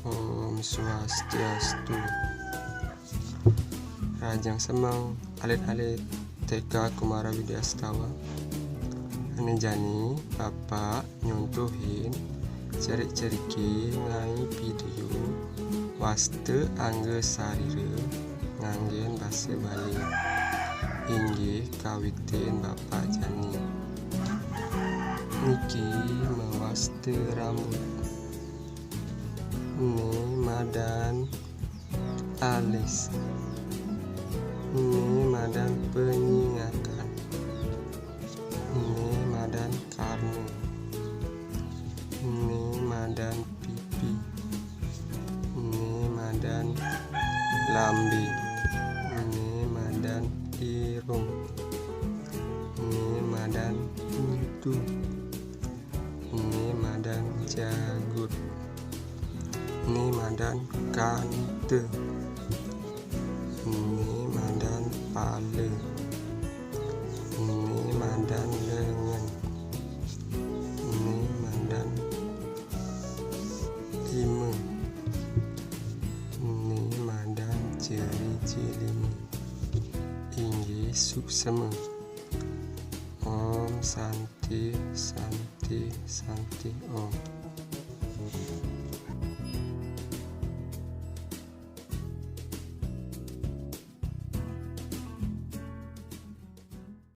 Om Swastiastu. Rajang Semang alit-alit TK Kumara Widyastawa. Ane jani bapak nyontohin cerik-ceriki ngai video Wastan Angga Sarira nganggen Basa Bali. Inggih kawitin bapak jani. Niki mewaste rambut. Ini madan alis. Ini madan penyingakan. Ini madan karnu. Ini madan pipi. Ini madan lambe. Ini madan irung. Ini madan pintu. Ini madan jagut. Ini madan kante. Ini madan pale. Ini madan lengan. Ini madan lima. Ini madan jari-jari. Inggih suksema. Om Santi Santi Santi Om.